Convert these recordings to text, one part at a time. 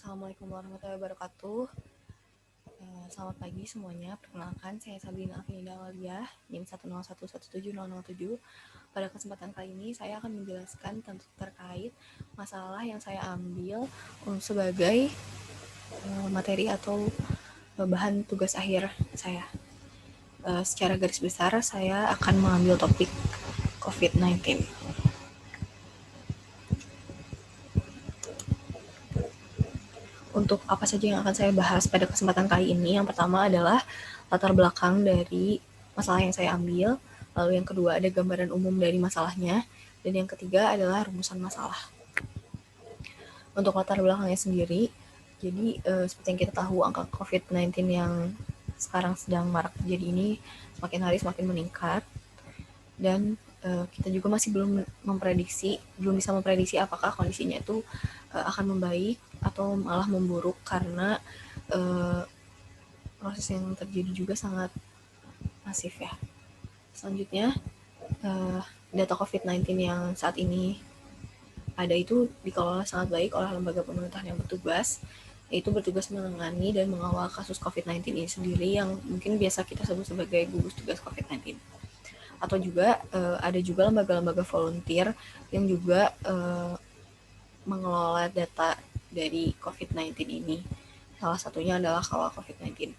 Assalamualaikum warahmatullahi wabarakatuh. Selamat pagi semuanya. Perkenalkan, saya Sabrina Afinida Walia, NIM 101170007. Pada kesempatan kali ini, saya akan menjelaskan terkait masalah yang saya ambil sebagai materi atau bahan tugas akhir saya. Secara garis besar, saya akan mengambil topik COVID-19. Untuk apa saja yang akan saya bahas pada kesempatan kali ini, yang pertama adalah latar belakang dari masalah yang saya ambil, lalu yang kedua ada gambaran umum dari masalahnya, dan yang ketiga adalah rumusan masalah. Untuk latar belakangnya sendiri, jadi seperti yang kita tahu, angka COVID-19 yang sekarang sedang marak terjadi ini semakin hari semakin meningkat, dan kita juga masih belum bisa memprediksi apakah kondisinya itu akan membaik atau malah memburuk karena proses yang terjadi juga sangat masif ya. Selanjutnya, data COVID-19 yang saat ini ada itu dikelola sangat baik oleh lembaga pemerintahan yang bertugas, yaitu bertugas menangani dan mengawal kasus COVID-19 ini sendiri yang mungkin biasa kita sebut sebagai gugus tugas COVID-19. Atau juga ada juga lembaga-lembaga volunteer yang juga mengelola data dari COVID-19 ini. Salah satunya adalah Kawal COVID-19.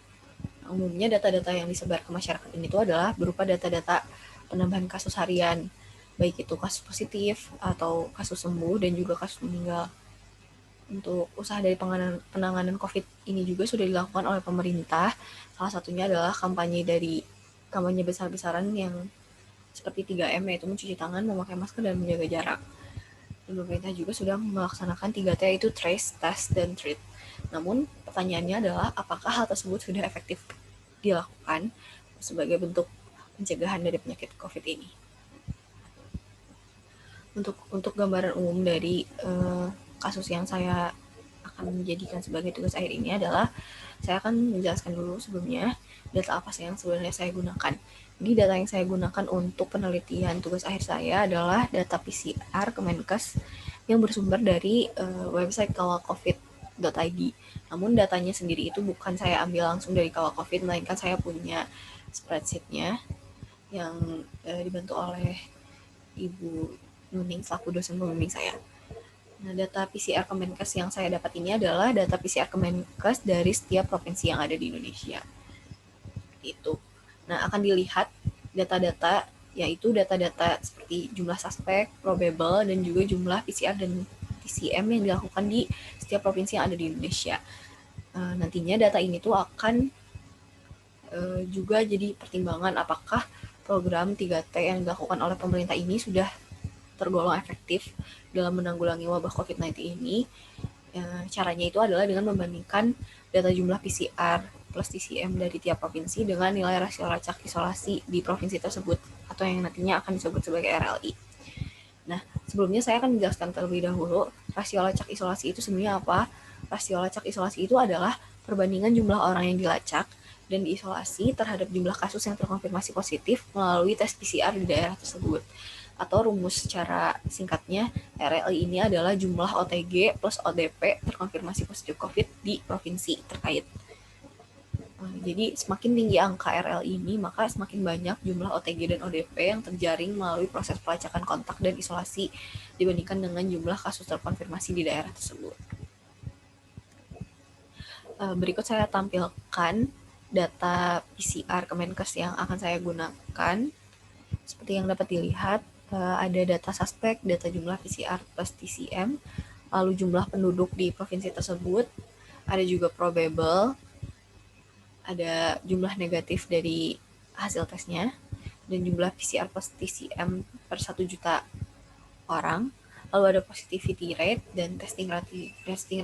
Umumnya data-data yang disebar ke masyarakat ini itu adalah berupa data-data penambahan kasus harian, baik itu kasus positif atau kasus sembuh dan juga kasus meninggal. Untuk usaha dari penanganan COVID ini juga sudah dilakukan oleh pemerintah. Salah satunya adalah kampanye besar-besaran yang seperti 3M, yaitu mencuci tangan, memakai masker, dan menjaga jarak. Dan pemerintah juga sudah melaksanakan 3T, yaitu trace, test, dan treat. Namun pertanyaannya adalah apakah hal tersebut sudah efektif dilakukan sebagai bentuk pencegahan dari penyakit COVID ini. Untuk gambaran umum dari kasus yang saya akan menjadikan sebagai tugas akhir ini adalah saya akan menjelaskan dulu sebelumnya data apa sih yang sebenarnya saya gunakan. Jadi data yang saya gunakan untuk penelitian tugas akhir saya adalah data PCR Kemenkes yang bersumber dari website kawalcovid.id. Namun datanya sendiri itu bukan saya ambil langsung dari Kawal Covid, melainkan saya punya spreadsheet-nya yang dibantu oleh Ibu Nuning selaku dosen pembimbing saya. Nah, data PCR Kemenkes yang saya dapat ini adalah data PCR Kemenkes dari setiap provinsi yang ada di Indonesia. Itu. Nah, akan dilihat data-data, yaitu data-data seperti jumlah suspek, probable, dan juga jumlah PCR dan TCM yang dilakukan di setiap provinsi yang ada di Indonesia. Nantinya data ini tuh akan juga jadi pertimbangan apakah program 3T yang dilakukan oleh pemerintah ini sudah tergolong efektif dalam menanggulangi wabah COVID-19 ini. Caranya itu adalah dengan membandingkan data jumlah PCR plus TCM dari tiap provinsi dengan nilai rasio lacak isolasi di provinsi tersebut atau yang nantinya akan disebut sebagai RLI. Nah, sebelumnya saya akan menjelaskan terlebih dahulu rasio lacak isolasi itu sebenarnya apa. Rasio lacak isolasi itu adalah perbandingan jumlah orang yang dilacak dan diisolasi terhadap jumlah kasus yang terkonfirmasi positif melalui tes PCR di daerah tersebut. Atau rumus secara singkatnya, RLI ini adalah jumlah OTG plus ODP terkonfirmasi positif COVID di provinsi terkait. Jadi semakin tinggi angka RLI ini, maka semakin banyak jumlah OTG dan ODP yang terjaring melalui proses pelacakan kontak dan isolasi dibandingkan dengan jumlah kasus terkonfirmasi di daerah tersebut. Berikut saya tampilkan data PCR Kemenkes yang akan saya gunakan. Seperti yang dapat dilihat, ada data suspek, data jumlah PCR plus TCM, lalu jumlah penduduk di provinsi tersebut, ada juga probable, ada jumlah negatif dari hasil tesnya, dan jumlah PCR plus TCM per 1 juta orang, lalu ada positivity rate dan testing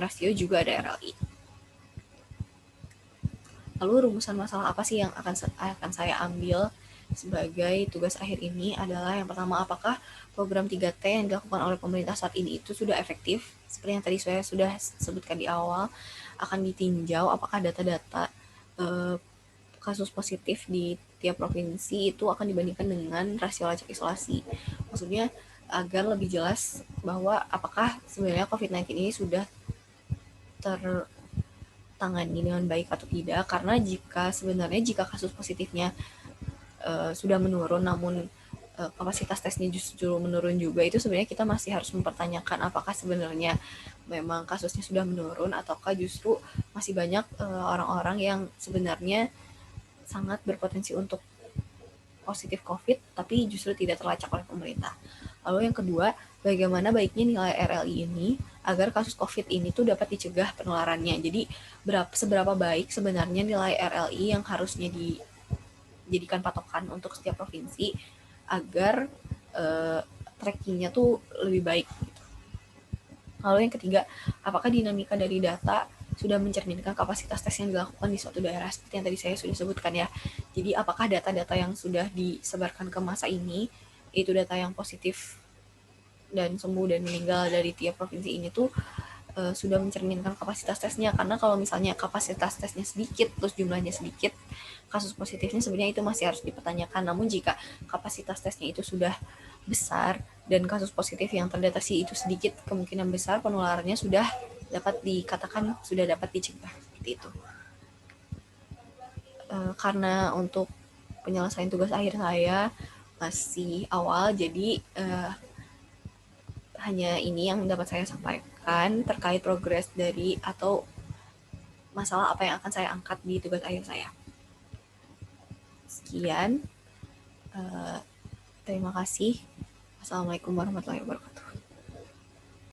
ratio juga ada RLI. Lalu rumusan masalah apa sih yang akan saya ambil sebagai tugas akhir ini adalah yang pertama, apakah program 3T yang dilakukan oleh pemerintah saat ini itu sudah efektif? Seperti yang tadi saya sudah sebutkan di awal, akan ditinjau apakah data-data kasus positif di tiap provinsi itu akan dibandingkan dengan rasio lacak isolasi. Maksudnya agar lebih jelas bahwa apakah sebenarnya COVID-19 ini sudah tertangani dengan baik atau tidak, karena jika kasus positifnya sudah menurun namun kapasitas tesnya justru menurun juga, itu sebenarnya kita masih harus mempertanyakan apakah sebenarnya memang kasusnya sudah menurun ataukah justru masih banyak orang-orang yang sebenarnya sangat berpotensi untuk positif COVID tapi justru tidak terlacak oleh pemerintah. Lalu yang kedua, bagaimana baiknya nilai RLI ini agar kasus COVID ini tuh dapat dicegah penularannya. Jadi seberapa baik sebenarnya nilai RLI yang harusnya dijadikan patokan untuk setiap provinsi agar trackingnya tuh lebih baik. Lalu yang ketiga, apakah dinamika dari data sudah mencerminkan kapasitas tes yang dilakukan di suatu daerah, seperti yang tadi saya sudah sebutkan ya. Jadi apakah data-data yang sudah disebarkan ke masa ini, itu data yang positif dan sembuh dan meninggal dari tiap provinsi ini tuh sudah mencerminkan kapasitas tesnya. Karena kalau misalnya kapasitas tesnya sedikit terus jumlahnya sedikit, kasus positifnya sebenarnya itu masih harus dipertanyakan. Namun jika kapasitas tesnya itu sudah besar dan kasus positif yang terdeteksi itu sedikit, kemungkinan besar penularannya sudah dapat dikatakan sudah dapat dicegah, seperti itu. Karena untuk penyelesaian tugas akhir saya masih awal, jadi hanya ini yang dapat saya sampaikan terkait progres dari atau masalah apa yang akan saya angkat di tugas akhir saya. Sekian, terima kasih. Assalamualaikum warahmatullahi wabarakatuh.